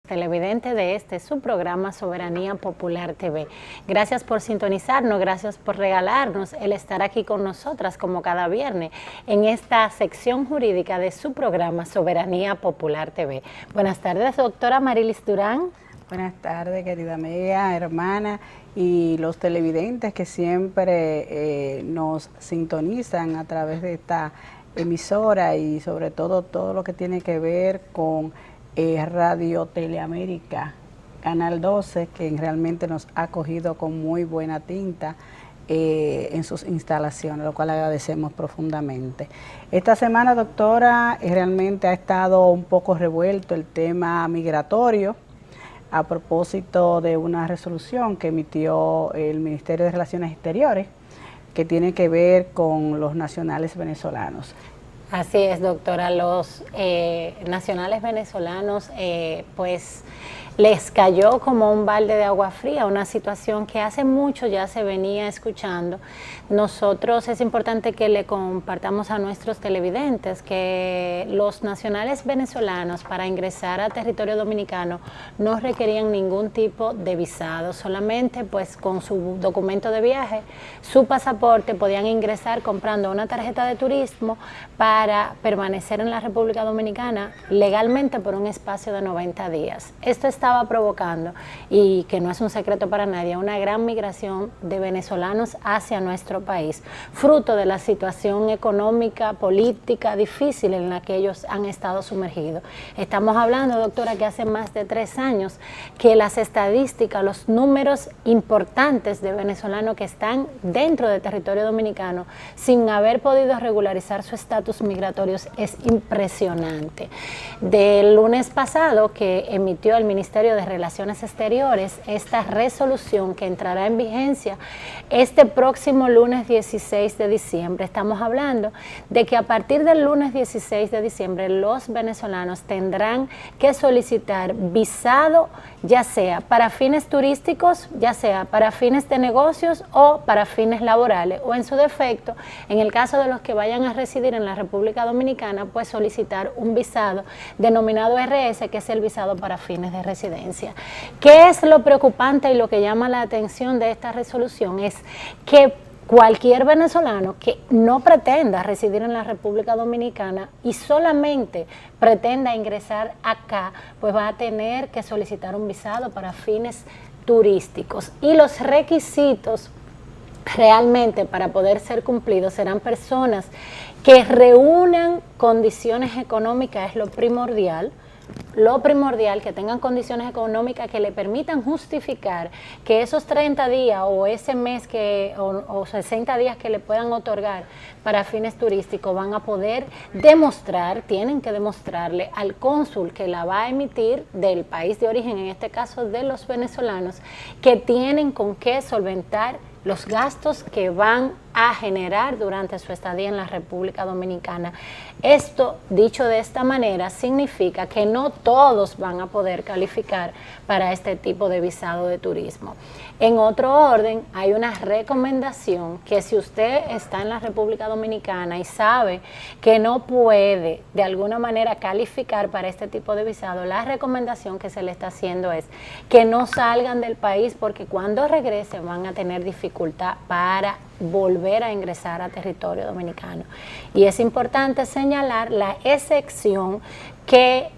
Televidente de su programa Soberanía Popular TV. Gracias por sintonizarnos, gracias por regalarnos el estar aquí con nosotras como cada viernes en esta sección jurídica de su programa Soberanía Popular TV. Buenas tardes, doctora Marilis Durán. Buenas tardes, querida amiga, hermana y los televidentes que siempre nos sintonizan a través de esta emisora y sobre todo lo que tiene que ver con Radio Teleamérica, Canal 12, que realmente nos ha acogido con muy buena tinta en sus instalaciones, lo cual agradecemos profundamente. Esta semana, doctora, realmente ha estado un poco revuelto el tema migratorio a propósito de una resolución que emitió el Ministerio de Relaciones Exteriores que tiene que ver con los nacionales venezolanos. Así es, doctora. Los nacionales venezolanos, pues les cayó como un balde de agua fría, una situación que hace mucho ya se venía escuchando. Nosotros es importante que le compartamos a nuestros televidentes que los nacionales venezolanos para ingresar a territorio dominicano no requerían ningún tipo de visado, solamente pues con su documento de viaje, su pasaporte, podían ingresar comprando una tarjeta de turismo para permanecer en la República Dominicana legalmente por un espacio de 90 días. Esto estaba provocando, y que no es un secreto para nadie, una gran migración de venezolanos hacia nuestro país, fruto de la situación económica, política difícil en la que ellos han estado sumergidos. Estamos hablando, doctora, que hace más de 3 años que las estadísticas, los números importantes de venezolanos que están dentro del territorio dominicano sin haber podido regularizar su estatus migratorio es impresionante. Del lunes pasado que emitió el Ministerio de Relaciones Exteriores esta resolución que entrará en vigencia este próximo lunes 16 de diciembre. Estamos hablando de que a partir del lunes 16 de diciembre los venezolanos tendrán que solicitar visado, ya sea para fines turísticos, ya sea para fines de negocios o para fines laborales, o en su defecto, en el caso de los que vayan a residir en la República Dominicana, pues solicitar un visado denominado RS, que es el visado para fines de residencia. ¿Qué es lo preocupante y lo que llama la atención de esta resolución? Es que cualquier venezolano que no pretenda residir en la República Dominicana y solamente pretenda ingresar acá, pues va a tener que solicitar un visado para fines turísticos. Y los requisitos realmente para poder ser cumplidos serán personas que reúnan condiciones económicas, es lo primordial, que tengan condiciones económicas que le permitan justificar que esos 30 días o ese mes o 60 días que le puedan otorgar para fines turísticos van a poder demostrar, tienen que demostrarle al cónsul que la va a emitir del país de origen, en este caso de los venezolanos, que tienen con qué solventar los gastos que van a generar durante su estadía en la República Dominicana. Esto, dicho de esta manera, significa que no todos van a poder calificar para este tipo de visado de turismo. En otro orden, hay una recomendación que si usted está en la República Dominicana y sabe que no puede de alguna manera calificar para este tipo de visado, la recomendación que se le está haciendo es que no salgan del país, porque cuando regresen van a tener dificultad para volver a ingresar a territorio dominicano. Y es importante señalar la excepción que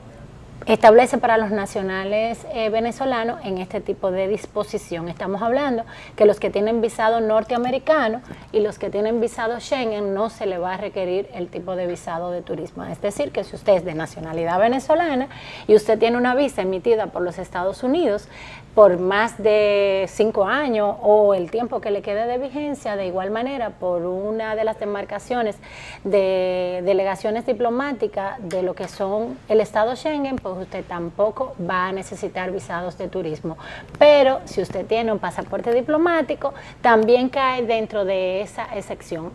establece para los nacionales venezolanos en este tipo de disposición. Estamos hablando que los que tienen visado norteamericano y los que tienen visado Schengen no se le va a requerir el tipo de visado de turismo. Es decir, que si usted es de nacionalidad venezolana y usted tiene una visa emitida por los Estados Unidos por más de 5 años o el tiempo que le quede de vigencia, de igual manera por una de las demarcaciones de delegaciones diplomáticas de lo que son el Estado Schengen, pues usted tampoco va a necesitar visados de turismo. Pero si usted tiene un pasaporte diplomático, también cae dentro de esa excepción.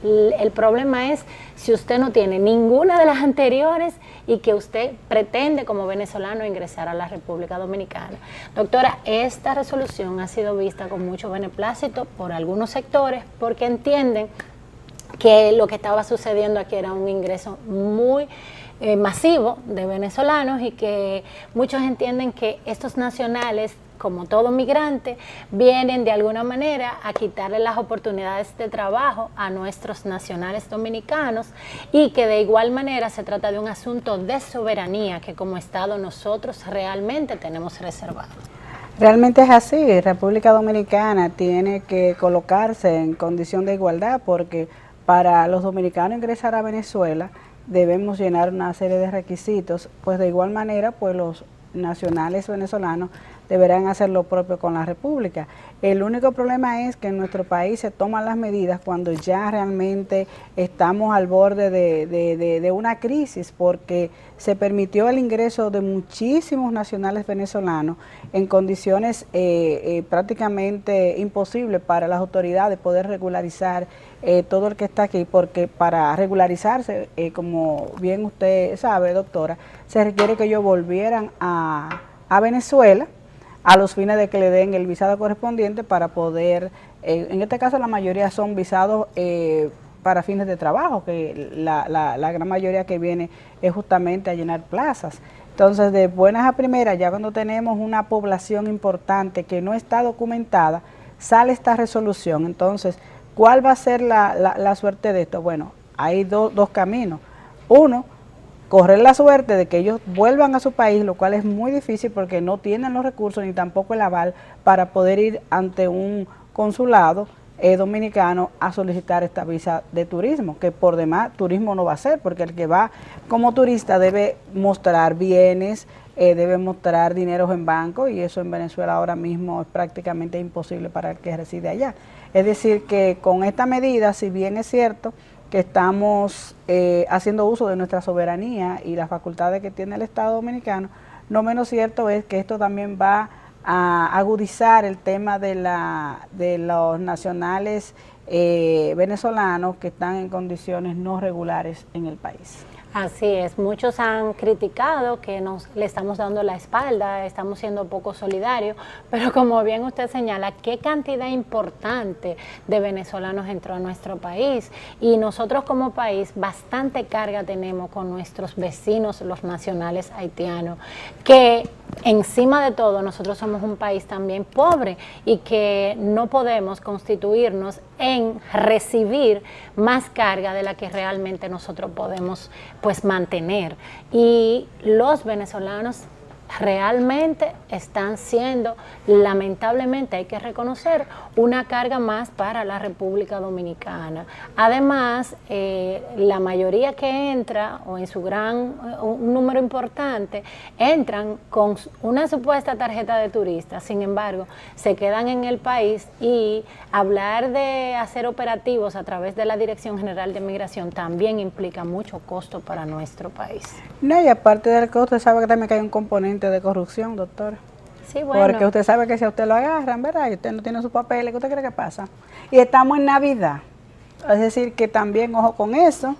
El problema es si usted no tiene ninguna de las anteriores y que usted pretende como venezolano ingresar a la República Dominicana. Doctora, esta resolución ha sido vista con mucho beneplácito por algunos sectores porque entienden que lo que estaba sucediendo aquí era un ingreso muy masivo de venezolanos y que muchos entienden que estos nacionales, como todo migrante, vienen de alguna manera a quitarle las oportunidades de trabajo a nuestros nacionales dominicanos y que de igual manera se trata de un asunto de soberanía que como Estado nosotros realmente tenemos reservado. Realmente es así, República Dominicana tiene que colocarse en condición de igualdad porque para los dominicanos ingresar a Venezuela debemos llenar una serie de requisitos, pues de igual manera pues los nacionales venezolanos deberán hacer lo propio con la República. El único problema es que en nuestro país se toman las medidas cuando ya realmente estamos al borde de una crisis, porque se permitió el ingreso de muchísimos nacionales venezolanos en condiciones prácticamente imposibles para las autoridades poder regularizar todo el que está aquí, porque para regularizarse, como bien usted sabe, doctora, se requiere que ellos volvieran a Venezuela a los fines de que le den el visado correspondiente para poder, en este caso la mayoría son visados para fines de trabajo, que la gran mayoría que viene es justamente a llenar plazas. Entonces, de buenas a primeras, ya cuando tenemos una población importante que no está documentada, sale esta resolución. Entonces, ¿cuál va a ser la suerte de esto? Bueno, hay dos caminos. Uno, correr la suerte de que ellos vuelvan a su país, lo cual es muy difícil porque no tienen los recursos ni tampoco el aval para poder ir ante un consulado dominicano a solicitar esta visa de turismo, que por demás turismo no va a ser, porque el que va como turista debe mostrar bienes, debe mostrar dineros en banco, y eso en Venezuela ahora mismo es prácticamente imposible para el que reside allá. Es decir, que con esta medida, si bien es cierto que estamos haciendo uso de nuestra soberanía y las facultades que tiene el Estado dominicano, no menos cierto es que esto también va a agudizar el tema de los nacionales venezolanos que están en condiciones no regulares en el país. Así es, muchos han criticado que le estamos dando la espalda, estamos siendo poco solidarios, pero como bien usted señala, qué cantidad importante de venezolanos entró a nuestro país, y nosotros como país bastante carga tenemos con nuestros vecinos, los nacionales haitianos, que encima de todo nosotros somos un país también pobre y que no podemos constituirnos en recibir más carga de la que realmente nosotros podemos pues mantener. Y los venezolanos realmente están siendo, lamentablemente hay que reconocer, una carga más para la República Dominicana. Además, la mayoría que entra, o en su un número importante, entran con una supuesta tarjeta de turista, sin embargo, se quedan en el país, y hablar de hacer operativos a través de la Dirección General de Migración también implica mucho costo para nuestro país. No, y aparte del costo, sabe que también hay un componente de corrupción, doctora. Sí, bueno. Porque usted sabe que si a usted lo agarran, ¿verdad? Y usted no tiene sus papeles, ¿qué usted cree que pasa? Y estamos en Navidad. Es decir, que también, ojo con eso.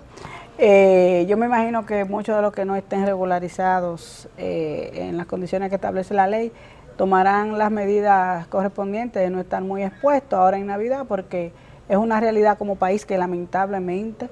Yo me imagino que muchos de los que no estén regularizados en las condiciones que establece la ley tomarán las medidas correspondientes de no estar muy expuestos ahora en Navidad, porque es una realidad como país que lamentablemente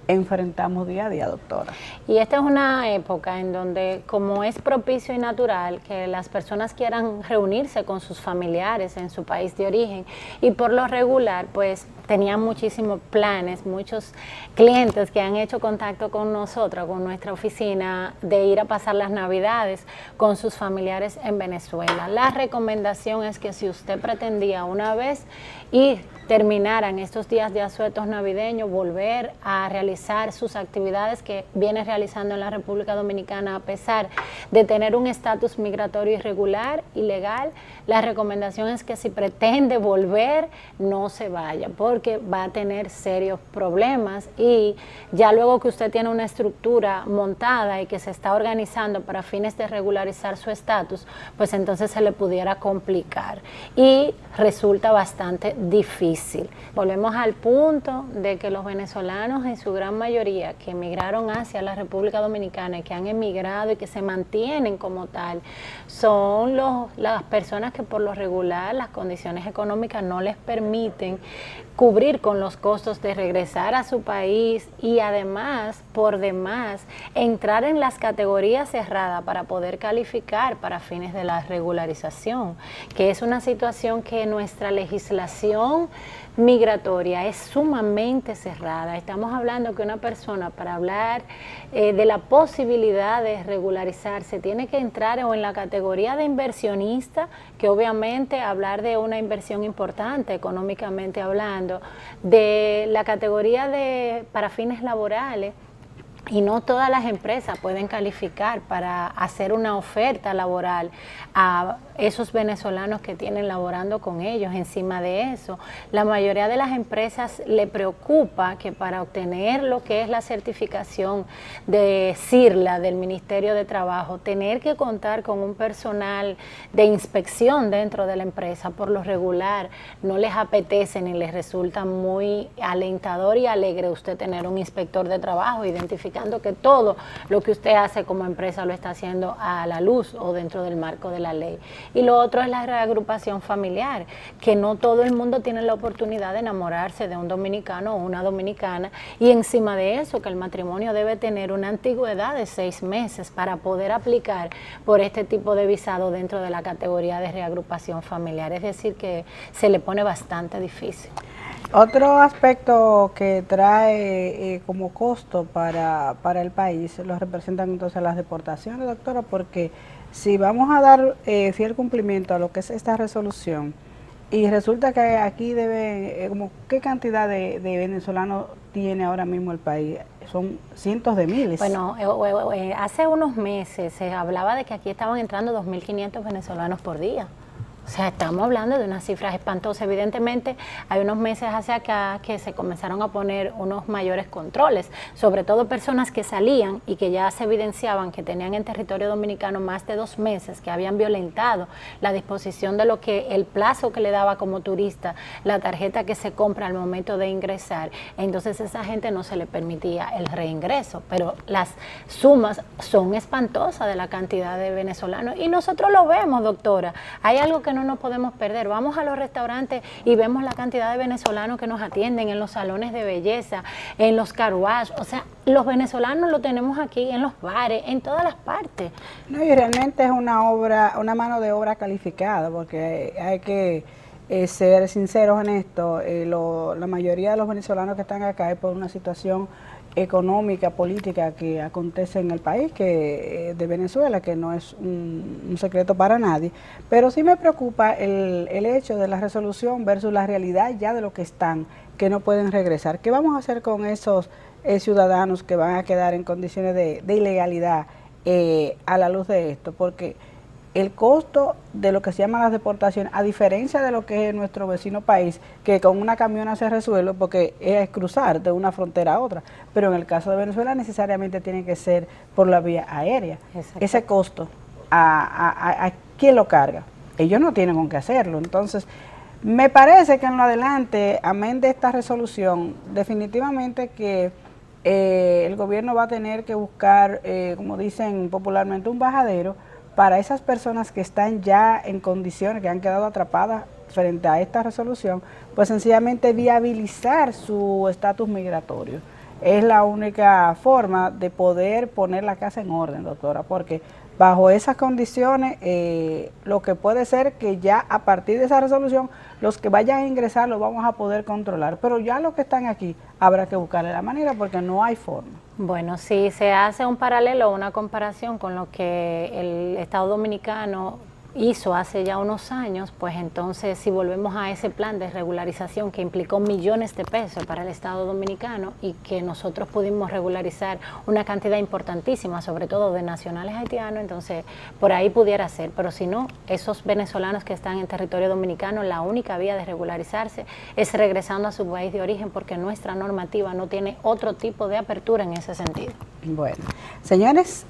enfrentamos día a día, doctora. Y esta es una época en donde, como es propicio y natural que las personas quieran reunirse con sus familiares en su país de origen, y por lo regular pues tenían muchísimos planes, muchos clientes que han hecho contacto con nosotros, con nuestra oficina, de ir a pasar las Navidades con sus familiares en Venezuela. La recomendación es que si usted pretendía una vez y terminaran estos días de asuetos navideños, volver a realizar sus actividades que viene realizando en la República Dominicana, a pesar de tener un estatus migratorio irregular, ilegal, la recomendación es que si pretende volver, no se vaya, porque va a tener serios problemas, y ya luego que usted tiene una estructura montada y que se está organizando para fines de regularizar su estatus, pues entonces se le pudiera complicar y resulta bastante difícil. Volvemos al punto de que los venezolanos en su gran gran mayoría que emigraron hacia la República Dominicana y que han emigrado y que se mantienen como tal, son las personas que por lo regular las condiciones económicas no les permiten cubrir con los costos de regresar a su país y además, por demás, entrar en las categorías cerradas para poder calificar para fines de la regularización, que es una situación que nuestra legislación migratoria es sumamente cerrada. Estamos hablando que una persona para hablar de la posibilidad de regularizarse tiene que entrar o en la categoría de inversionista, que obviamente hablar de una inversión importante económicamente hablando, de la categoría de para fines laborales. Y no todas las empresas pueden calificar para hacer una oferta laboral a esos venezolanos que tienen laborando con ellos. Encima de eso, la mayoría de las empresas le preocupa que para obtener lo que es la certificación de CIRLA del Ministerio de Trabajo, tener que contar con un personal de inspección dentro de la empresa, por lo regular no les apetece ni les resulta muy alentador y alegre usted tener un inspector de trabajo identificando que todo lo que usted hace como empresa lo está haciendo a la luz o dentro del marco de la ley. Y lo otro es la reagrupación familiar, que no todo el mundo tiene la oportunidad de enamorarse de un dominicano o una dominicana, y encima de eso que el matrimonio debe tener una antigüedad de 6 meses para poder aplicar por este tipo de visado dentro de la categoría de reagrupación familiar, es decir que se le pone bastante difícil. Otro aspecto que trae como costo para el país lo representan entonces las deportaciones, doctora, porque si vamos a dar fiel cumplimiento a lo que es esta resolución y resulta que aquí debe, como ¿qué cantidad de venezolanos tiene ahora mismo el país? Son cientos de miles. Bueno, hace unos meses se hablaba de que aquí estaban entrando 2.500 venezolanos por día. O sea, estamos hablando de unas cifras espantosas. Evidentemente, hay unos meses hacia acá que se comenzaron a poner unos mayores controles, sobre todo personas que salían y que ya se evidenciaban que tenían en territorio dominicano más de 2 meses, que habían violentado la disposición de lo que el plazo que le daba como turista, la tarjeta que se compra al momento de ingresar. Entonces, a esa gente no se le permitía el reingreso, pero las sumas son espantosas de la cantidad de venezolanos y nosotros lo vemos, doctora. Hay algo que no nos podemos perder. Vamos a los restaurantes y vemos la cantidad de venezolanos que nos atienden en los salones de belleza, en los car wash. O sea, los venezolanos lo tenemos aquí en los bares, en todas las partes. No, y realmente es una mano de obra calificada, porque hay que ser sinceros en esto. La mayoría de los venezolanos que están acá es por una situación económica, política que acontece en el país, que de Venezuela, que no es un secreto para nadie, pero sí me preocupa el hecho de la resolución versus la realidad ya de lo que están, que no pueden regresar. ¿Qué vamos a hacer con esos ciudadanos que van a quedar en condiciones de ilegalidad a la luz de esto? Porque el costo de lo que se llama las deportaciones, a diferencia de lo que es nuestro vecino país, que con una camiona se resuelve porque es cruzar de una frontera a otra, pero en el caso de Venezuela necesariamente tiene que ser por la vía aérea. Exacto. Ese costo, ¿a quién lo carga? Ellos no tienen con qué hacerlo. Entonces, me parece que en lo adelante, amén de esta resolución, definitivamente que el gobierno va a tener que buscar, como dicen popularmente, un bajadero para esas personas que están ya en condiciones, que han quedado atrapadas frente a esta resolución, pues sencillamente viabilizar su estatus migratorio. Es la única forma de poder poner la casa en orden, doctora, porque bajo esas condiciones, lo que puede ser que ya a partir de esa resolución, los que vayan a ingresar los vamos a poder controlar, pero ya los que están aquí habrá que buscarle la manera porque no hay forma. Bueno, si se hace un paralelo, una comparación con lo que el Estado Dominicano hizo hace ya unos años, pues entonces si volvemos a ese plan de regularización que implicó millones de pesos para el Estado Dominicano y que nosotros pudimos regularizar una cantidad importantísima, sobre todo de nacionales haitianos, entonces por ahí pudiera ser, pero si no, esos venezolanos que están en territorio dominicano, la única vía de regularizarse es regresando a su país de origen porque nuestra normativa no tiene otro tipo de apertura en ese sentido. Bueno, señores,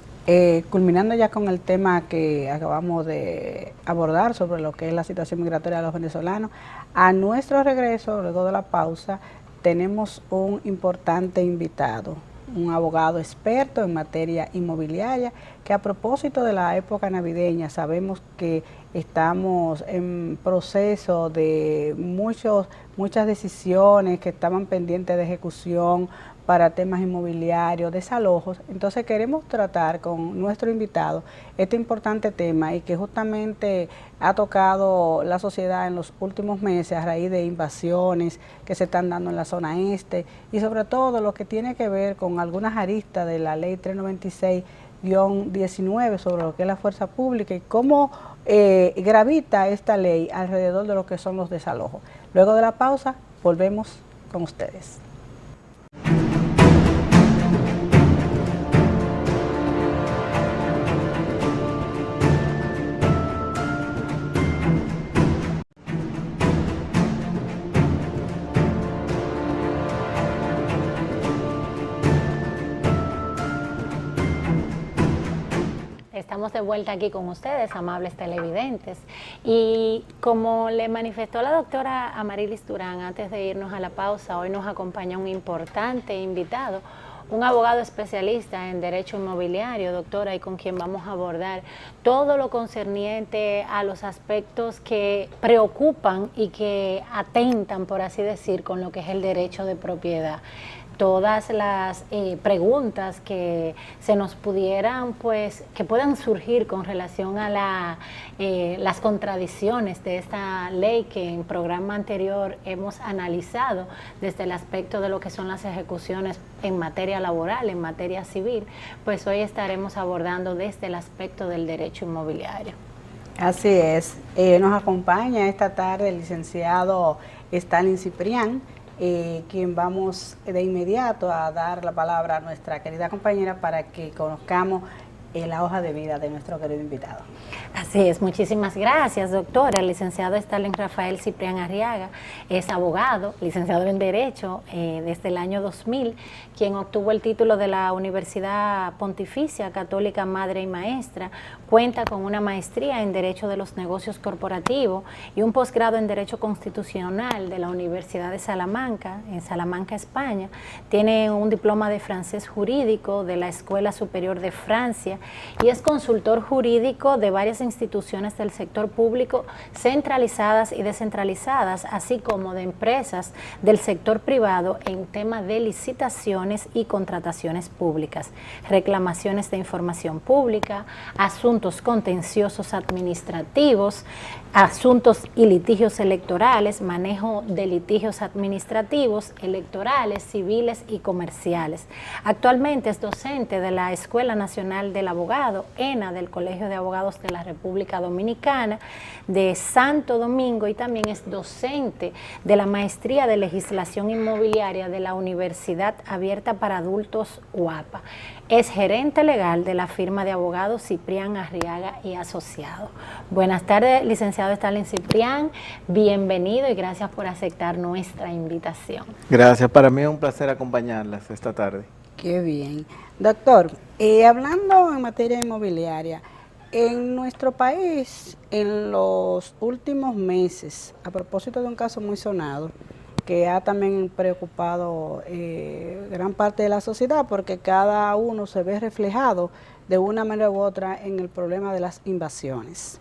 culminando ya con el tema que acabamos de abordar sobre lo que es la situación migratoria de los venezolanos, a nuestro regreso, luego de la pausa, tenemos un importante invitado, un abogado experto en materia inmobiliaria, que a propósito de la época navideña sabemos que estamos en proceso de muchas decisiones que estaban pendientes de ejecución para temas inmobiliarios, desalojos. Entonces queremos tratar con nuestro invitado este importante tema y que justamente ha tocado la sociedad en los últimos meses a raíz de invasiones que se están dando en la zona este y sobre todo lo que tiene que ver con algunas aristas de la ley 396-19 sobre lo que es la fuerza pública y cómo gravita esta ley alrededor de lo que son los desalojos. Luego de la pausa volvemos con ustedes. Estamos de vuelta aquí con ustedes, amables televidentes, y como le manifestó la doctora Amarilis Durán antes de irnos a la pausa, hoy nos acompaña un importante invitado, un abogado especialista en derecho inmobiliario, doctora, y con quien vamos a abordar todo lo concerniente a los aspectos que preocupan y que atentan, por así decir, con lo que es el derecho de propiedad. Todas las preguntas que se nos pudieran, pues, que puedan surgir con relación a las contradicciones de esta ley que en programa anterior hemos analizado desde el aspecto de lo que son las ejecuciones en materia laboral, en materia civil, pues hoy estaremos abordando desde el aspecto del derecho inmobiliario. Así es, nos acompaña esta tarde el licenciado Stalin Ciprián, quien vamos de inmediato a dar la palabra a nuestra querida compañera para que conozcamos la hoja de vida de nuestro querido invitado. Así es, muchísimas gracias, doctora. El licenciado Stalin Rafael Ciprián Arriaga es abogado, licenciado en Derecho desde el año 2000, quien obtuvo el título de la Universidad Pontificia Católica Madre y Maestra, cuenta con una maestría en Derecho de los Negocios Corporativos y un posgrado en Derecho Constitucional de la Universidad de Salamanca, en Salamanca, España. Tiene un diploma de francés jurídico de la Escuela Superior de Francia y es consultor jurídico de varias instituciones del sector público centralizadas y descentralizadas, así como de empresas del sector privado en tema de licitaciones y contrataciones públicas, reclamaciones de información pública, asuntos contenciosos administrativos, asuntos y litigios electorales, manejo de litigios administrativos, electorales, civiles y comerciales. Actualmente es docente de la Escuela Nacional del Abogado, ENA, del Colegio de Abogados de la República Dominicana, de Santo Domingo, y también es docente de la Maestría de Legislación Inmobiliaria de la Universidad Abierta para Adultos, UAPA. Es gerente legal de la firma de abogados Ciprián Arriaga y Asociados. Buenas tardes, licenciado Stalin Ciprián, bienvenido y gracias por aceptar nuestra invitación. Gracias, para mí es un placer acompañarlas esta tarde. Qué bien. Doctor, hablando en materia inmobiliaria, en nuestro país, en los últimos meses, a propósito de un caso muy sonado, que ha también preocupado gran parte de la sociedad, porque cada uno se ve reflejado de una manera u otra en el problema de las invasiones.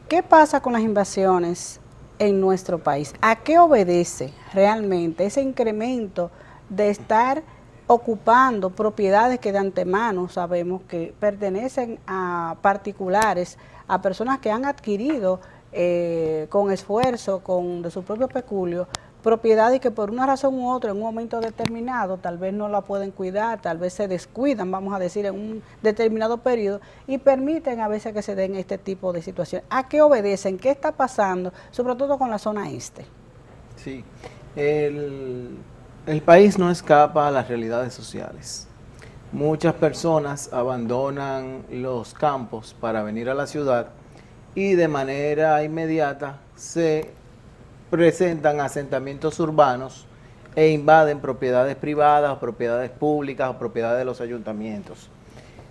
¿Qué pasa con las invasiones en nuestro país? ¿A qué obedece realmente ese incremento de estar ocupando propiedades que de antemano sabemos que pertenecen a particulares, a personas que han adquirido con esfuerzo, de su propio peculio, propiedades que por una razón u otra en un momento determinado tal vez no la pueden cuidar, tal vez se descuidan, vamos a decir, en un determinado periodo y permiten a veces que se den este tipo de situaciones? ¿A qué obedecen? ¿Qué está pasando? Sobre todo con la zona este. Sí, el país no escapa a las realidades sociales. Muchas personas abandonan los campos para venir a la ciudad y de manera inmediata se presentan asentamientos urbanos e invaden propiedades privadas, propiedades públicas o propiedades de los ayuntamientos.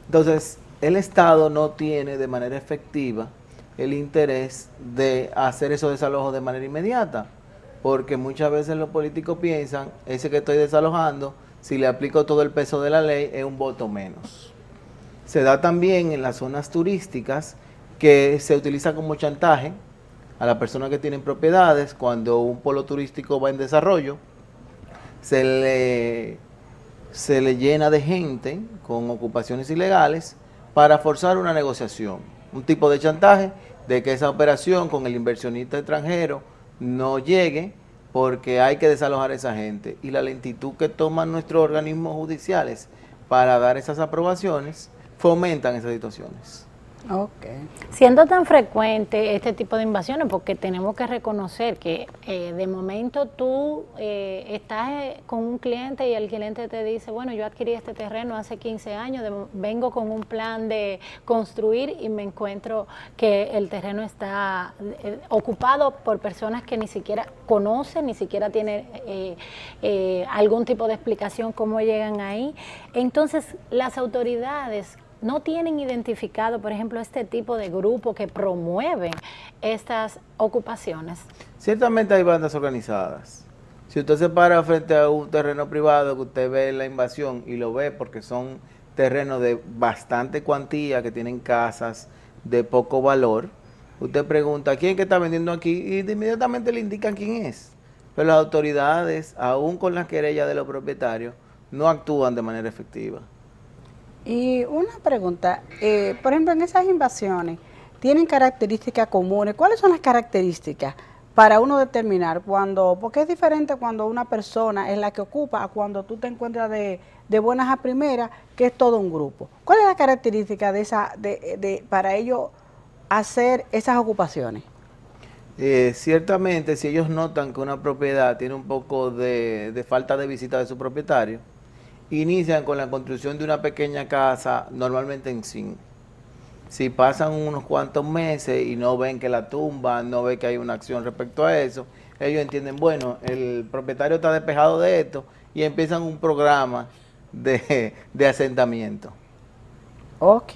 Entonces, el Estado no tiene de manera efectiva el interés de hacer esos desalojos de manera inmediata, porque muchas veces los políticos piensan, ese que estoy desalojando, si le aplico todo el peso de la ley, es un voto menos. Se da también en las zonas turísticas que se utiliza como chantaje a las personas que tienen propiedades. Cuando un polo turístico va en desarrollo, se le llena de gente con ocupaciones ilegales para forzar una negociación, un tipo de chantaje de que esa operación con el inversionista extranjero no llegue porque hay que desalojar a esa gente. Y la lentitud que toman nuestros organismos judiciales para dar esas aprobaciones fomentan esas situaciones. Okay. Siendo tan frecuente este tipo de invasiones, porque tenemos que reconocer que de momento tú estás con un cliente y el cliente te dice, bueno, yo adquirí este terreno hace 15 años, vengo con un plan de construir y me encuentro que el terreno está ocupado por personas que ni siquiera conocen, ni siquiera tienen algún tipo de explicación cómo llegan ahí. Entonces, las autoridades no tienen identificado, por ejemplo, este tipo de grupo que promueven estas ocupaciones. Ciertamente hay bandas organizadas. Si usted se para frente a un terreno privado que usted ve la invasión y lo ve porque son terrenos de bastante cuantía, que tienen casas de poco valor, usted pregunta, ¿quién que está vendiendo aquí? Y inmediatamente le indican quién es. Pero las autoridades, aún con las querellas de los propietarios, no actúan de manera efectiva. Y una pregunta, por ejemplo, en esas invasiones, ¿tienen características comunes? ¿Cuáles son las características para uno determinar porque es diferente cuando una persona es la que ocupa a cuando tú te encuentras de buenas a primeras, que es todo un grupo? ¿Cuál es la característica para ellos hacer esas ocupaciones? Ciertamente, si ellos notan que una propiedad tiene un poco de falta de visita de su propietario, inician con la construcción de una pequeña casa, normalmente en zinc. Si pasan unos cuantos meses y no ven que la tumban, no ven que hay una acción respecto a eso, ellos entienden, bueno, el propietario está despejado de esto y empiezan un programa de asentamiento. Ok.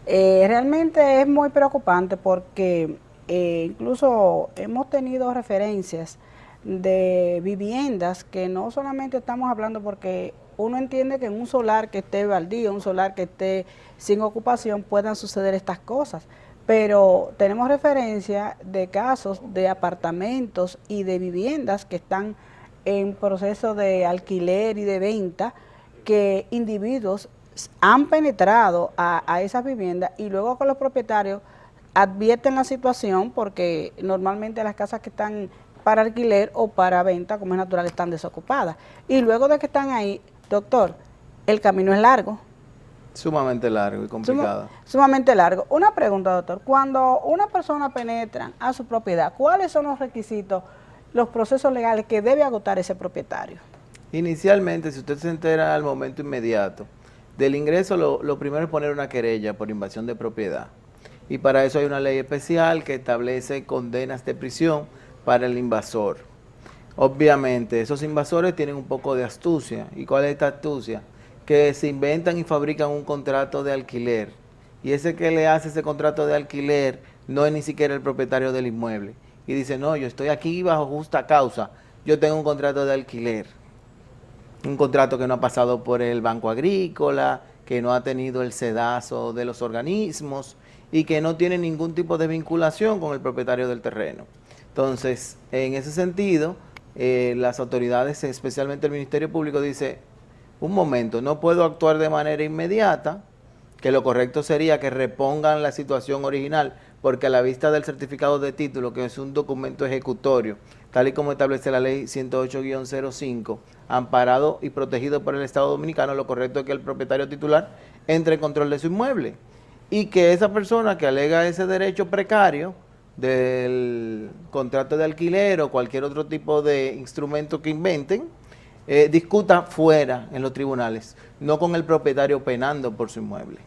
Realmente es muy preocupante porque incluso hemos tenido referencias de viviendas que no solamente estamos hablando porque uno entiende que en un solar que esté baldío, un solar que esté sin ocupación, puedan suceder estas cosas. Pero tenemos referencia de casos de apartamentos y de viviendas que están en proceso de alquiler y de venta, que individuos han penetrado a esas viviendas y luego con los propietarios advierten la situación porque normalmente las casas que están para alquiler o para venta, como es natural, están desocupadas. Y luego de que están ahí, doctor, el camino es largo. Sumamente largo y complicado. Sumamente largo. Una pregunta, doctor. Cuando una persona penetra a su propiedad, ¿cuáles son los requisitos, los procesos legales que debe agotar ese propietario? Inicialmente, si usted se entera al momento inmediato del ingreso, lo primero es poner una querella por invasión de propiedad. Y para eso hay una ley especial que establece condenas de prisión para el invasor. Obviamente, esos invasores tienen un poco de astucia. ¿Y cuál es esta astucia? Que se inventan y fabrican un contrato de alquiler. Y ese que le hace ese contrato de alquiler no es ni siquiera el propietario del inmueble. Y dice, no, yo estoy aquí bajo justa causa. Yo tengo un contrato de alquiler. Un contrato que no ha pasado por el Banco Agrícola, que no ha tenido el sedazo de los organismos y que no tiene ningún tipo de vinculación con el propietario del terreno. Entonces, en ese sentido, las autoridades, especialmente el Ministerio Público, dice, un momento, no puedo actuar de manera inmediata, que lo correcto sería que repongan la situación original, porque a la vista del certificado de título, que es un documento ejecutorio, tal y como establece la ley 108-05, amparado y protegido por el Estado Dominicano, lo correcto es que el propietario titular entre en control de su inmueble y que esa persona que alega ese derecho precario del contrato de alquiler o cualquier otro tipo de instrumento que inventen, discuta fuera en los tribunales, no con el propietario penando por su inmueble.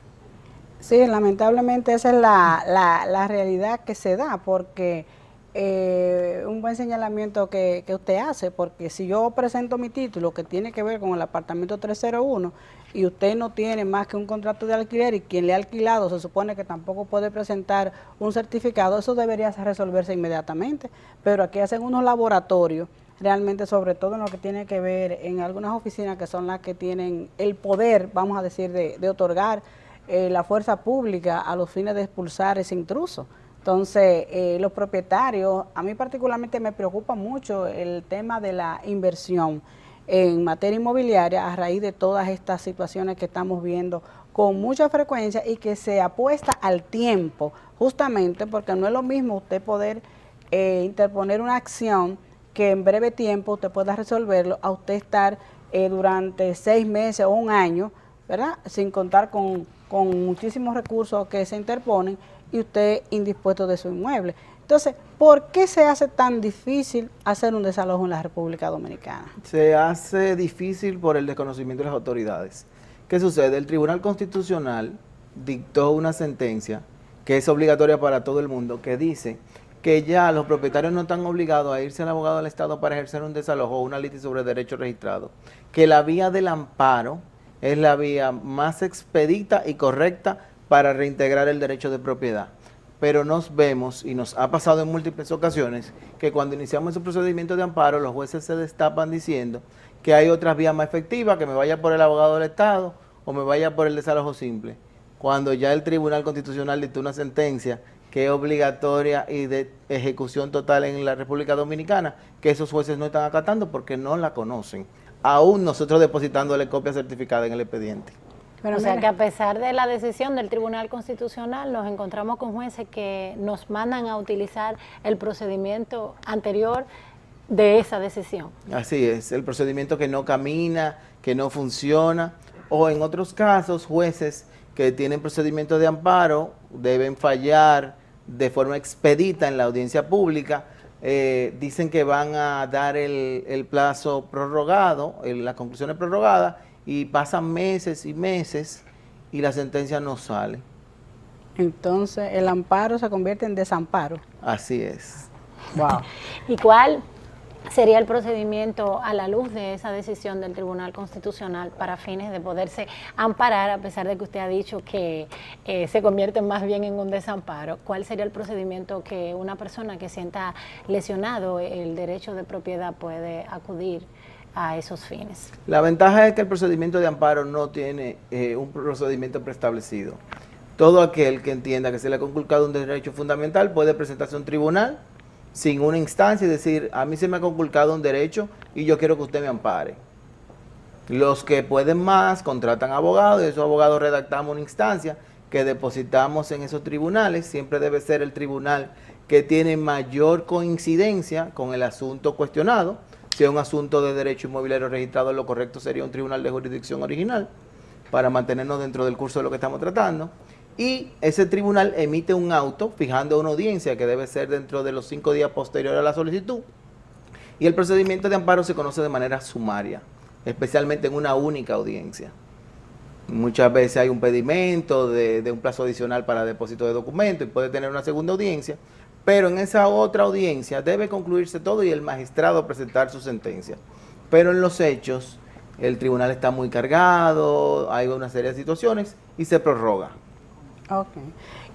Sí, lamentablemente esa es la realidad que se da, porque un buen señalamiento que usted hace, porque si yo presento mi título que tiene que ver con el apartamento 301 y usted no tiene más que un contrato de alquiler y quien le ha alquilado se supone que tampoco puede presentar un certificado, eso debería resolverse inmediatamente, pero aquí hacen unos laboratorios, realmente sobre todo en lo que tiene que ver en algunas oficinas que son las que tienen el poder, vamos a decir, de otorgar la fuerza pública a los fines de expulsar ese intruso. Entonces, los propietarios, a mí particularmente me preocupa mucho el tema de la inversión en materia inmobiliaria a raíz de todas estas situaciones que estamos viendo con mucha frecuencia y que se apuesta al tiempo, justamente porque no es lo mismo usted poder interponer una acción que en breve tiempo usted pueda resolverlo, a usted estar durante 6 meses o un año, ¿verdad? Sin contar con muchísimos recursos que se interponen y usted indispuesto de su inmueble. Entonces, ¿por qué se hace tan difícil hacer un desalojo en la República Dominicana? Se hace difícil por el desconocimiento de las autoridades. ¿Qué sucede? El Tribunal Constitucional dictó una sentencia que es obligatoria para todo el mundo, que dice que ya los propietarios no están obligados a irse al abogado del Estado para ejercer un desalojo o una litis sobre derecho registrado, que la vía del amparo es la vía más expedita y correcta para reintegrar el derecho de propiedad. Pero nos vemos, y nos ha pasado en múltiples ocasiones, que cuando iniciamos ese procedimiento de amparo, los jueces se destapan diciendo que hay otras vías más efectivas, que me vaya por el abogado del Estado o me vaya por el desalojo simple. Cuando ya el Tribunal Constitucional dictó una sentencia que es obligatoria y de ejecución total en la República Dominicana, que esos jueces no están acatando porque no la conocen, aún nosotros depositándole copia certificada en el expediente. Pero o sea que a pesar de la decisión del Tribunal Constitucional, nos encontramos con jueces que nos mandan a utilizar el procedimiento anterior de esa decisión. Así es, el procedimiento que no camina, que no funciona, o en otros casos, jueces que tienen procedimientos de amparo deben fallar de forma expedita en la audiencia pública, dicen que van a dar el plazo prorrogado, las conclusiones prorrogadas, y pasan meses y meses y la sentencia no sale. Entonces, el amparo se convierte en desamparo. Así es. Wow. ¿Y cuál sería el procedimiento a la luz de esa decisión del Tribunal Constitucional para fines de poderse amparar, a pesar de que usted ha dicho que se convierte más bien en un desamparo? ¿Cuál sería el procedimiento que una persona que sienta lesionado el derecho de propiedad puede acudir a esos fines? La ventaja es que el procedimiento de amparo no tiene un procedimiento preestablecido. Todo aquel que entienda que se le ha conculcado un derecho fundamental puede presentarse a un tribunal sin una instancia y decir, a mí se me ha conculcado un derecho y yo quiero que usted me ampare. Los que pueden más contratan abogados y esos abogados redactamos una instancia que depositamos en esos tribunales. Siempre debe ser el tribunal que tiene mayor coincidencia con el asunto cuestionado. Si es un asunto de derecho inmobiliario registrado, lo correcto sería un tribunal de jurisdicción original para mantenernos dentro del curso de lo que estamos tratando. Y ese tribunal emite un auto fijando una audiencia que debe ser dentro de los 5 días posteriores a la solicitud. Y el procedimiento de amparo se conoce de manera sumaria, especialmente en una única audiencia. Muchas veces hay un pedimento de un plazo adicional para depósito de documentos y puede tener una segunda audiencia, pero en esa otra audiencia debe concluirse todo y el magistrado presentar su sentencia. Pero en los hechos, el tribunal está muy cargado, hay una serie de situaciones y se prorroga. Ok.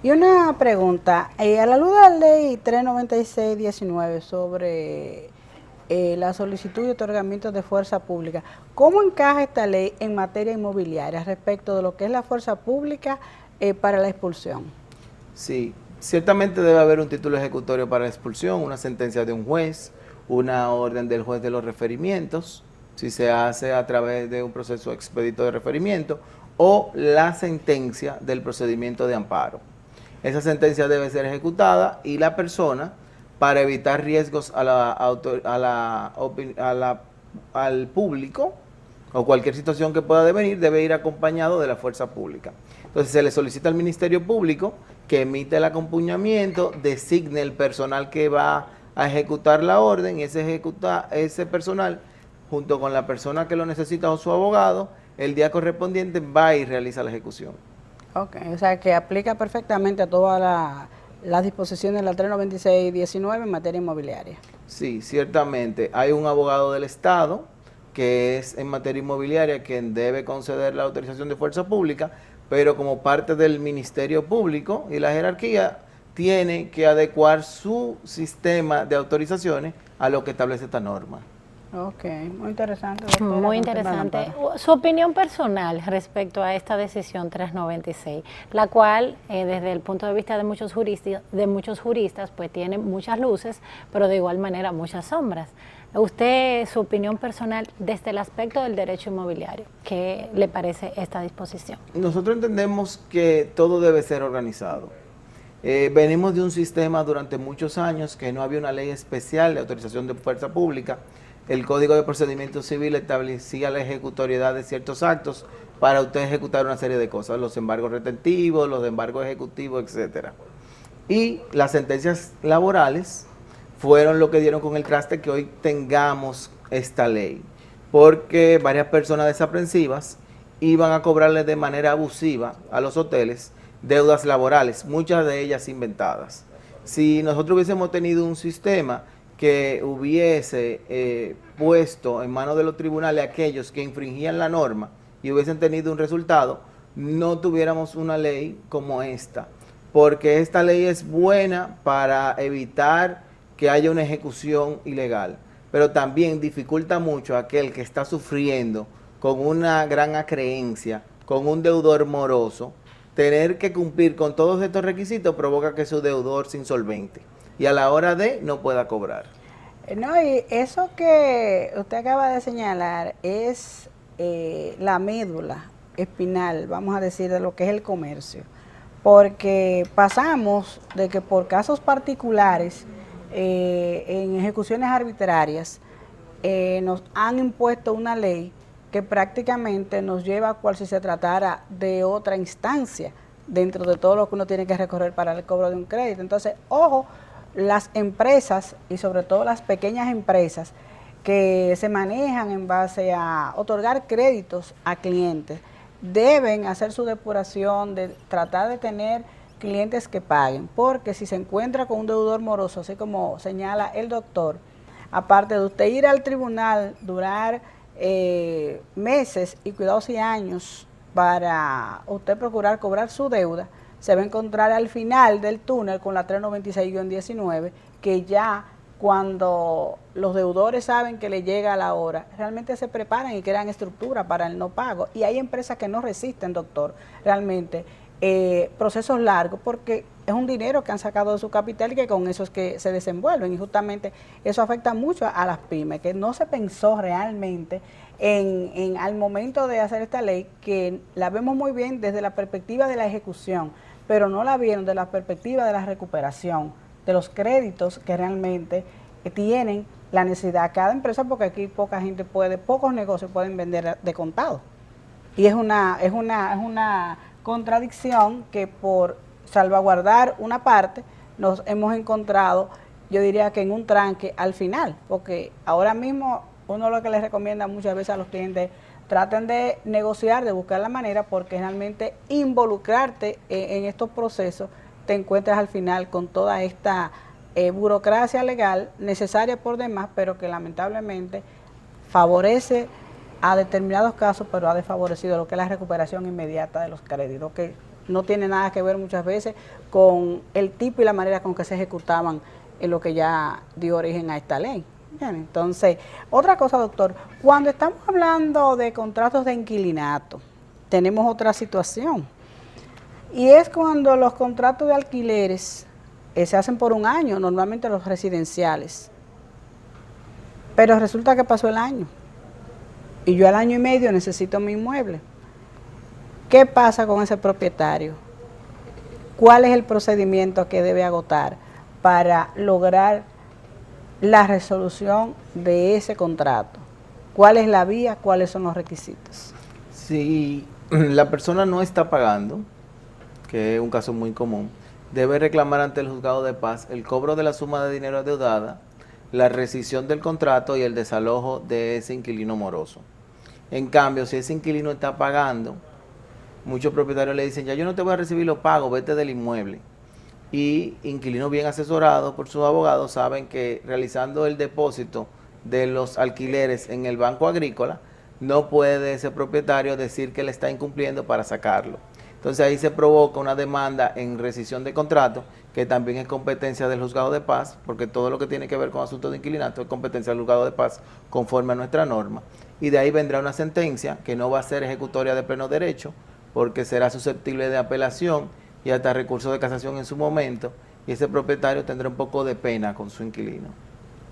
Y una pregunta, a la luz de la ley 396/19 sobre la solicitud y otorgamiento de fuerza pública, ¿cómo encaja esta ley en materia inmobiliaria respecto de lo que es la fuerza pública para la expulsión? Sí, ciertamente debe haber un título ejecutorio para la expulsión, una sentencia de un juez, una orden del juez de los referimientos, si se hace a través de un proceso expedito de referimiento, o la sentencia del procedimiento de amparo. Esa sentencia debe ser ejecutada y la persona, para evitar riesgos al público o cualquier situación que pueda devenir, debe ir acompañado de la fuerza pública. Entonces se le solicita al Ministerio Público que emite el acompañamiento, designe el personal que va a ejecutar la orden y ese personal, junto con la persona que lo necesita o su abogado, el día correspondiente va y realiza la ejecución. Ok, o sea que aplica perfectamente a todas las disposiciones de la 396/19 en materia inmobiliaria. Sí, ciertamente. Hay un abogado del Estado que es en materia inmobiliaria quien debe conceder la autorización de fuerza pública, pero como parte del Ministerio Público y la jerarquía tiene que adecuar su sistema de autorizaciones a lo que establece esta norma. Ok, muy interesante. Doctora, Muy interesante. Su opinión personal respecto a esta decisión 396, la cual desde el punto de vista de muchos juristas, pues tiene muchas luces, pero de igual manera muchas sombras. Usted, su opinión personal desde el aspecto del derecho inmobiliario, ¿qué le parece esta disposición? Nosotros entendemos que todo debe ser organizado. Venimos de un sistema durante muchos años que no había una ley especial de autorización de fuerza pública. El Código de Procedimiento Civil establecía la ejecutoriedad de ciertos actos para usted ejecutar una serie de cosas, los embargos retentivos, los embargos ejecutivos, etcétera. Y las sentencias laborales fueron lo que dieron con el traste que hoy tengamos esta ley, porque varias personas desaprensivas iban a cobrarle de manera abusiva a los hoteles deudas laborales, muchas de ellas inventadas. Si nosotros hubiésemos tenido un sistema que hubiese puesto en manos de los tribunales a aquellos que infringían la norma y hubiesen tenido un resultado, no tuviéramos una ley como esta, porque esta ley es buena para evitar que haya una ejecución ilegal, pero también dificulta mucho a aquel que está sufriendo con una gran acreencia, con un deudor moroso. Tener que cumplir con todos estos requisitos provoca que su deudor se insolvente y a la hora de no pueda cobrar. No, y eso que usted acaba de señalar es la médula espinal, vamos a decir, de lo que es el comercio, porque pasamos de que por casos particulares, en ejecuciones arbitrarias, nos han impuesto una ley que prácticamente nos lleva cual si se tratara de otra instancia dentro de todo lo que uno tiene que recorrer para el cobro de un crédito. Entonces, ojo, las empresas y sobre todo las pequeñas empresas que se manejan en base a otorgar créditos a clientes, deben hacer su depuración de tratar de tener clientes que paguen, porque si se encuentra con un deudor moroso, así como señala el doctor, aparte de usted ir al tribunal, durar meses y cuidados y años para usted procurar cobrar su deuda, se va a encontrar al final del túnel con la 396/19, que ya cuando los deudores saben que le llega la hora, realmente se preparan y crean estructura para el no pago. Y hay empresas que no resisten, doctor, realmente procesos largos, porque es un dinero que han sacado de su capital y que con eso es que se desenvuelven, y justamente eso afecta mucho a las pymes, que no se pensó realmente al momento de hacer esta ley, que la vemos muy bien desde la perspectiva de la ejecución, pero no la vieron desde la perspectiva de la recuperación de los créditos que realmente tienen la necesidad cada empresa, porque aquí pocos negocios pueden vender de contado, y es una contradicción que por salvaguardar una parte nos hemos encontrado, yo diría que en un tranque al final, porque ahora mismo uno lo que les recomienda muchas veces a los clientes, traten de negociar, de buscar la manera, porque realmente involucrarte en estos procesos te encuentras al final con toda esta burocracia legal necesaria por demás, pero que lamentablemente favorece a determinados casos, pero ha desfavorecido lo que es la recuperación inmediata de los créditos, que no tiene nada que ver muchas veces con el tipo y la manera con que se ejecutaban en lo que ya dio origen a esta ley. Bien, entonces, otra cosa, doctor, cuando estamos hablando de contratos de inquilinato, tenemos otra situación, y es cuando los contratos de alquileres se hacen por un año, normalmente los residenciales, pero resulta que pasó el año, y yo al año y medio necesito mi inmueble. ¿Qué pasa con ese propietario? ¿Cuál es el procedimiento que debe agotar para lograr la resolución de ese contrato? ¿Cuál es la vía? ¿Cuáles son los requisitos? Si la persona no está pagando, que es un caso muy común, debe reclamar ante el juzgado de paz el cobro de la suma de dinero adeudada, la rescisión del contrato y el desalojo de ese inquilino moroso. En cambio, si ese inquilino está pagando, muchos propietarios le dicen, ya yo no te voy a recibir los pagos, vete del inmueble. y inquilinos bien asesorados por sus abogados saben que realizando el depósito de los alquileres en el Banco Agrícola, no puede ese propietario decir que le está incumpliendo para sacarlo. Entonces ahí se provoca una demanda en rescisión de contrato, que también es competencia del juzgado de paz, porque todo lo que tiene que ver con asuntos de inquilinato es competencia del juzgado de paz conforme a nuestra norma. Y de ahí vendrá una sentencia que no va a ser ejecutoria de pleno derecho, porque será susceptible de apelación y hasta recurso de casación en su momento, y ese propietario tendrá un poco de pena con su inquilino.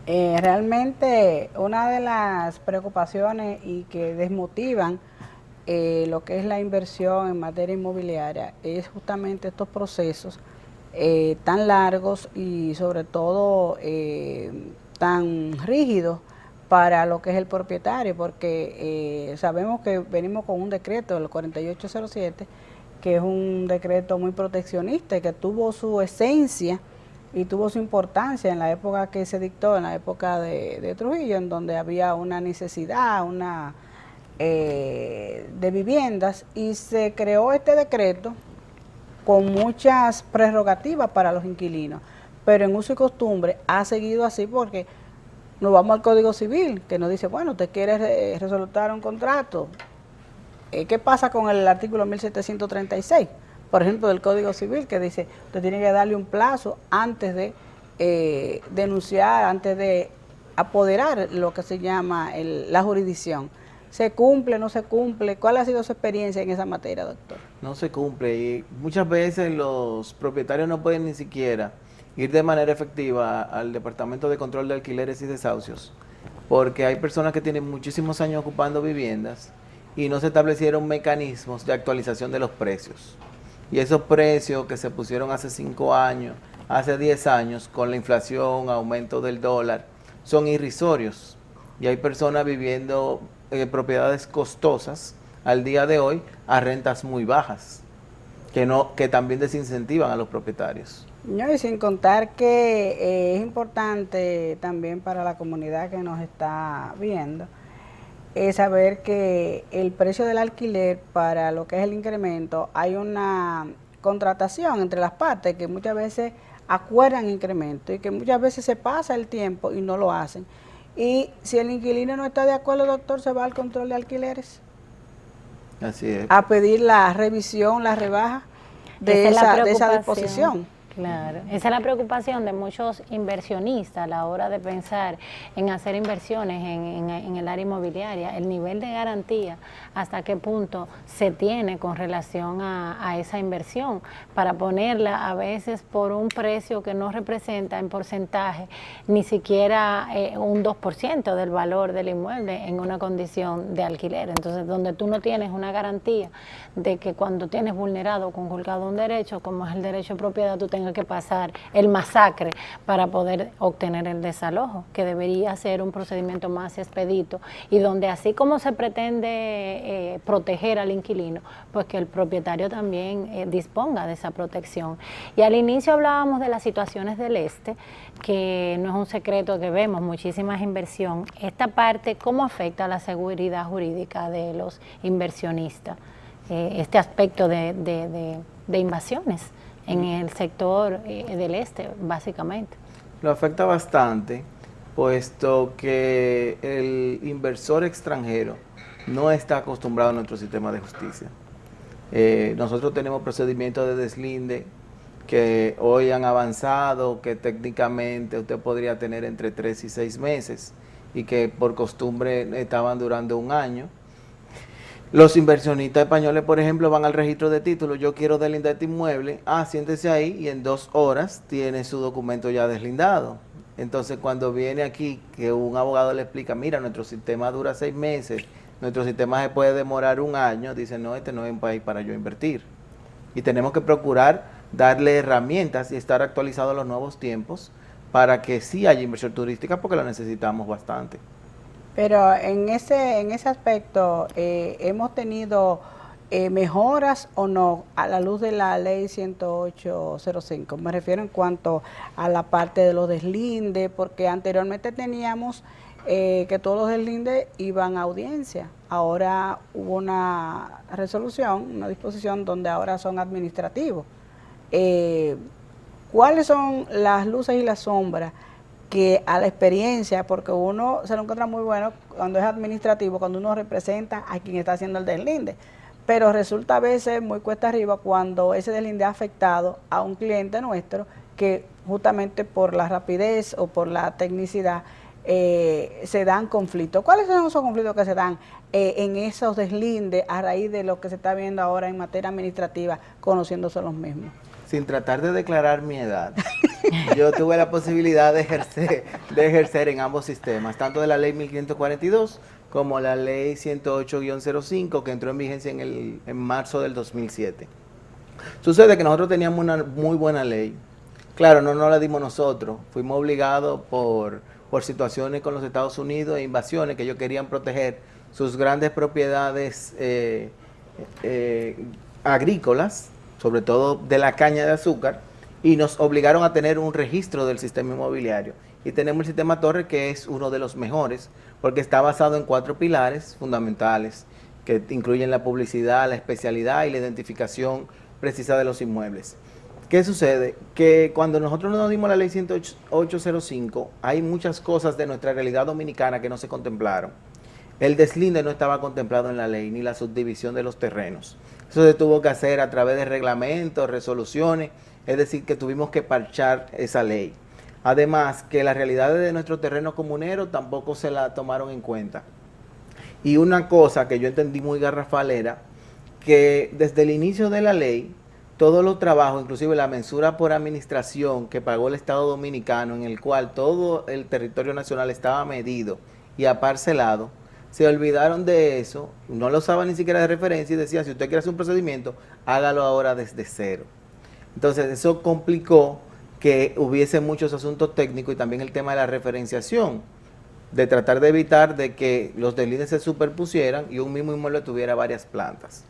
Realmente una de las preocupaciones y que desmotivan lo que es la inversión en materia inmobiliaria es justamente estos procesos tan largos y sobre todo tan rígidos para lo que es el propietario, porque sabemos que venimos con un decreto, el 4807, que es un decreto muy proteccionista y que tuvo su esencia y tuvo su importancia en la época que se dictó, en la época de Trujillo, en donde había una necesidad, de viviendas, y se creó este decreto con muchas prerrogativas para los inquilinos, pero en uso y costumbre ha seguido así porque nos vamos al Código Civil, que nos dice, bueno, usted quiere resolutar un contrato. ¿Qué pasa con el artículo 1736? Por ejemplo, del Código Civil, que dice, usted tiene que darle un plazo antes de denunciar, antes de apoderar lo que se llama la jurisdicción. ¿Se cumple, no se cumple? ¿Cuál ha sido su experiencia en esa materia, doctor? No se cumple y muchas veces los propietarios no pueden ni siquiera ir de manera efectiva al Departamento de Control de Alquileres y Desahucios, porque hay personas que tienen muchísimos años ocupando viviendas y no se establecieron mecanismos de actualización de los precios. Y esos precios que se pusieron hace 5 años, hace 10 años, con la inflación, aumento del dólar, son irrisorios. Y hay personas viviendo propiedades costosas al día de hoy a rentas muy bajas, que también desincentivan a los propietarios. No, y sin contar que es importante también para la comunidad que nos está viendo, es saber que el precio del alquiler para lo que es el incremento, hay una contratación entre las partes que muchas veces acuerdan incremento y que muchas veces se pasa el tiempo y no lo hacen. Y si el inquilino no está de acuerdo, doctor, se va al control de alquileres. Así es. A pedir la revisión, la rebaja de esa disposición. Claro, esa es la preocupación de muchos inversionistas a la hora de pensar en hacer inversiones en el área inmobiliaria, el nivel de garantía, hasta qué punto se tiene con relación a esa inversión, para ponerla a veces por un precio que no representa en porcentaje ni siquiera un 2% del valor del inmueble en una condición de alquiler. Entonces, donde tú no tienes una garantía de que cuando tienes vulnerado o conculcado un derecho, como es el derecho de propiedad, tú tengas que pasar el masacre para poder obtener el desalojo, que debería ser un procedimiento más expedito y donde, así como se pretende proteger al inquilino, pues que el propietario también disponga de esa protección. Y al inicio hablábamos de las situaciones del este, que no es un secreto que vemos muchísimas inversión. Esta parte, ¿cómo afecta a la seguridad jurídica de los inversionistas? Este aspecto de invasiones en el sector del este, básicamente. Lo afecta bastante, puesto que el inversor extranjero no está acostumbrado a nuestro sistema de justicia. Nosotros tenemos procedimientos de deslinde que hoy han avanzado, que técnicamente usted podría tener entre 3 y 6 meses y que por costumbre estaban durando 1 año. Los inversionistas españoles, por ejemplo, van al registro de títulos, yo quiero deslindar este inmueble, siéntese ahí y en 2 horas tiene su documento ya deslindado. Entonces, cuando viene aquí, que un abogado le explica, mira, nuestro sistema dura 6 meses, nuestro sistema se puede demorar 1 año, dice, no, este no es un país para yo invertir. Y tenemos que procurar darle herramientas y estar actualizados a los nuevos tiempos para que sí haya inversión turística, porque lo necesitamos bastante. Pero en ese aspecto, ¿hemos tenido mejoras o no a la luz de la ley 10805? Me refiero en cuanto a la parte de los deslindes, porque anteriormente teníamos que todos los deslindes iban a audiencia. Ahora hubo una resolución, una disposición donde ahora son administrativos. ¿cuáles son las luces y las sombras que a la experiencia, porque uno se lo encuentra muy bueno cuando es administrativo, cuando uno representa a quien está haciendo el deslinde, pero resulta a veces muy cuesta arriba cuando ese deslinde ha afectado a un cliente nuestro que justamente por la rapidez o por la tecnicidad se dan conflictos? ¿Cuáles son esos conflictos que se dan en esos deslindes a raíz de lo que se está viendo ahora en materia administrativa, conociéndose los mismos? Sin tratar de declarar mi edad, yo tuve la posibilidad de ejercer en ambos sistemas, tanto de la ley 1542 como la ley 108-05 que entró en vigencia en marzo del 2007. Sucede que nosotros teníamos una muy buena ley. Claro, no la dimos nosotros, fuimos obligados por situaciones con los Estados Unidos e invasiones que ellos querían proteger sus grandes propiedades agrícolas, sobre todo de la caña de azúcar, y nos obligaron a tener un registro del sistema inmobiliario. Y tenemos el sistema Torre, que es uno de los mejores, porque está basado en 4 pilares fundamentales, que incluyen la publicidad, la especialidad y la identificación precisa de los inmuebles. ¿Qué sucede? Que cuando nosotros nos dimos la ley 108-05, hay muchas cosas de nuestra realidad dominicana que no se contemplaron. El deslinde no estaba contemplado en la ley, ni la subdivisión de los terrenos. Eso se tuvo que hacer a través de reglamentos, resoluciones, es decir, que tuvimos que parchar esa ley. Además, que las realidades de nuestro terreno comunero tampoco se la tomaron en cuenta. Y una cosa que yo entendí muy garrafal era que desde el inicio de la ley, todos los trabajos, inclusive la mensura por administración que pagó el Estado Dominicano, en el cual todo el territorio nacional estaba medido y aparcelado, se olvidaron de eso, no lo usaban ni siquiera de referencia y decían, si usted quiere hacer un procedimiento, hágalo ahora desde cero. Entonces eso complicó que hubiese muchos asuntos técnicos y también el tema de la referenciación, de tratar de evitar de que los deslindes se superpusieran y un mismo inmueble tuviera varias plantas.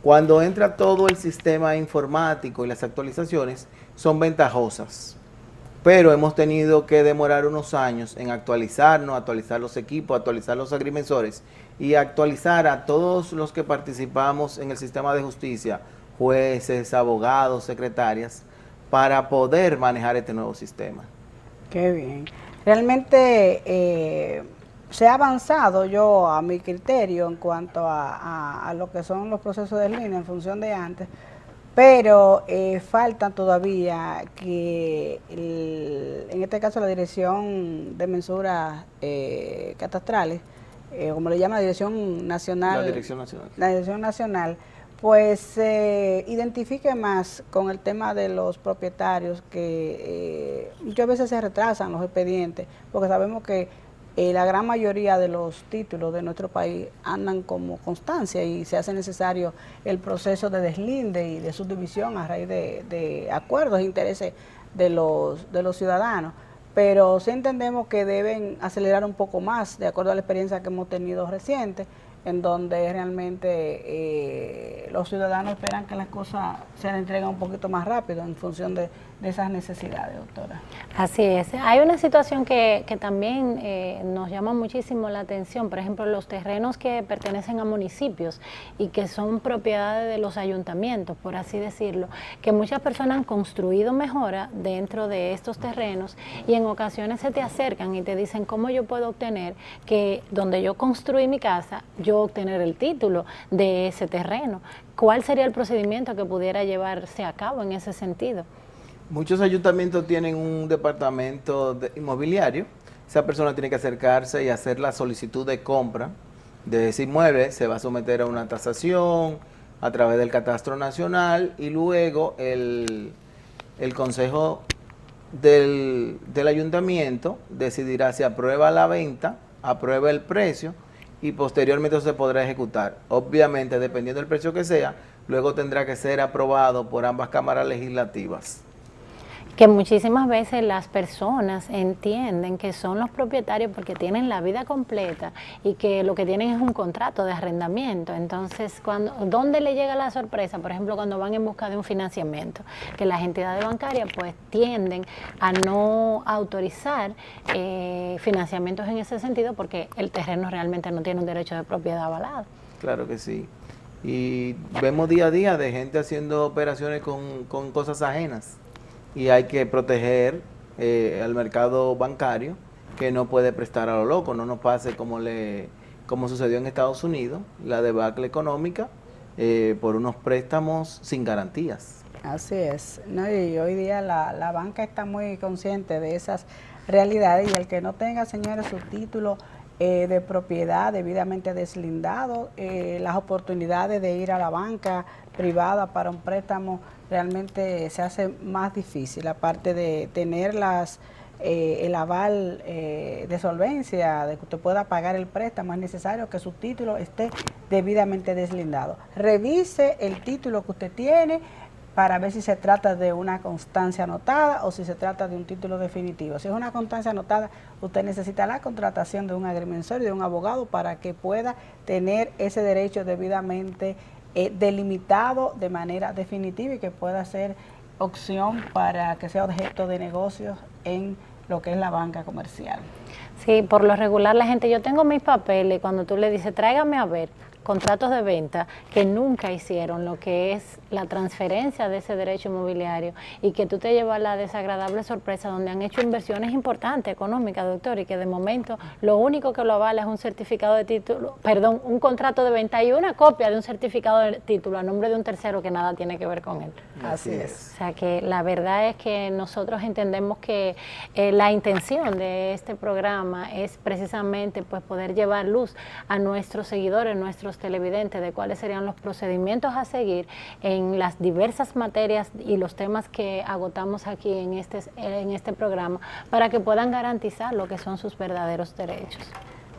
Cuando entra todo el sistema informático y las actualizaciones, son ventajosas. Pero hemos tenido que demorar unos años en actualizarnos, actualizar los equipos, actualizar los agrimensores y actualizar a todos los que participamos en el sistema de justicia, jueces, abogados, secretarias, para poder manejar este nuevo sistema. Qué bien. Realmente se ha avanzado, yo a mi criterio, en cuanto a lo que son los procesos de línea en función de antes, pero falta todavía que, en este caso, la Dirección de Mensuras Catastrales, como le llama la Dirección Nacional, la Dirección Nacional, pues identifique más con el tema de los propietarios que muchas veces se retrasan los expedientes, porque sabemos que la gran mayoría de los títulos de nuestro país andan como constancia y se hace necesario el proceso de deslinde y de subdivisión a raíz de acuerdos e intereses de los ciudadanos. Pero sí entendemos que deben acelerar un poco más, de acuerdo a la experiencia que hemos tenido reciente, en donde realmente los ciudadanos esperan que las cosas se les entreguen un poquito más rápido en función de esas necesidades, doctora. Así es. Hay una situación que también nos llama muchísimo la atención, por ejemplo, los terrenos que pertenecen a municipios y que son propiedades de los ayuntamientos, por así decirlo, que muchas personas han construido mejora dentro de estos terrenos y en ocasiones se te acercan y te dicen cómo yo puedo obtener que donde yo construí mi casa, yo obtener el título de ese terreno. ¿Cuál sería el procedimiento que pudiera llevarse a cabo en ese sentido? Muchos ayuntamientos tienen un departamento inmobiliario. Esa persona tiene que acercarse y hacer la solicitud de compra de ese inmueble. Se va a someter a una tasación a través del Catastro Nacional y luego el Consejo del Ayuntamiento decidirá si aprueba la venta, aprueba el precio y posteriormente se podrá ejecutar. Obviamente, dependiendo del precio que sea, luego tendrá que ser aprobado por ambas cámaras legislativas. Que muchísimas veces las personas entienden que son los propietarios porque tienen la vida completa y que lo que tienen es un contrato de arrendamiento. Entonces, ¿dónde le llega la sorpresa? Por ejemplo, cuando van en busca de un financiamiento, que las entidades bancarias pues tienden a no autorizar financiamientos en ese sentido porque el terreno realmente no tiene un derecho de propiedad avalado. Claro que sí. Y vemos día a día de gente haciendo operaciones con cosas ajenas. y hay que proteger al mercado bancario, que no puede prestar a lo loco, no nos pase como sucedió en Estados Unidos, la debacle económica por unos préstamos sin garantías. Así es, ¿no? Y hoy día la banca está muy consciente de esas realidades, y el que no tenga, señores, su título de propiedad debidamente deslindado, las oportunidades de ir a la banca privada para un préstamo realmente se hace más difícil, aparte de tener el aval de solvencia, de que usted pueda pagar el préstamo. Es necesario que su título esté debidamente deslindado. Revise el título que usted tiene para ver si se trata de una constancia anotada o si se trata de un título definitivo. Si es una constancia anotada, usted necesita la contratación de un agrimensor y de un abogado para que pueda tener ese derecho debidamente delimitado de manera definitiva y que pueda ser opción para que sea objeto de negocios en lo que es la banca comercial. Sí, por lo regular la gente, yo tengo mis papeles, cuando tú le dices, tráigame a ver, contratos de venta que nunca hicieron lo que es la transferencia de ese derecho inmobiliario, y que tú te llevas la desagradable sorpresa donde han hecho inversiones importantes económicas, doctor, y que de momento lo único que lo avala es un certificado de título, perdón, un contrato de venta y una copia de un certificado de título a nombre de un tercero que nada tiene que ver con él. Así es. O sea que la verdad es que nosotros entendemos que la intención de este programa es precisamente pues poder llevar luz a nuestros seguidores, nuestros televidentes, de cuáles serían los procedimientos a seguir en las diversas materias y los temas que agotamos aquí en este programa, para que puedan garantizar lo que son sus verdaderos derechos.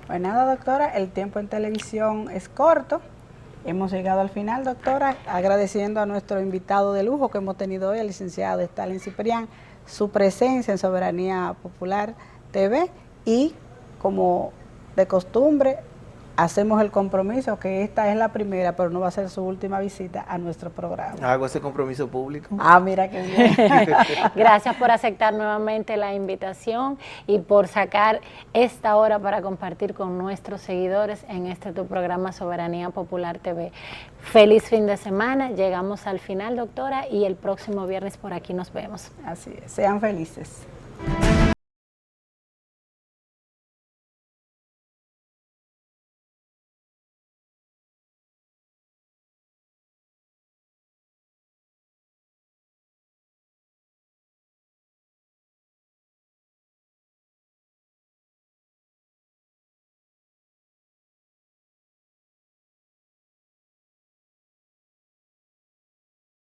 Pues nada, doctora, el tiempo en televisión es corto. Hemos llegado al final, doctora, agradeciendo a nuestro invitado de lujo que hemos tenido hoy, el licenciado Stalin Ciprián, su presencia en Soberanía Popular TV, y como de costumbre, hacemos el compromiso que esta es la primera, pero no va a ser su última visita a nuestro programa. Hago ese compromiso público. Ah, mira qué bien. Gracias por aceptar nuevamente la invitación y por sacar esta hora para compartir con nuestros seguidores en tu programa Soberanía Popular TV. Feliz fin de semana, llegamos al final, doctora, y el próximo viernes por aquí nos vemos. Así es, sean felices.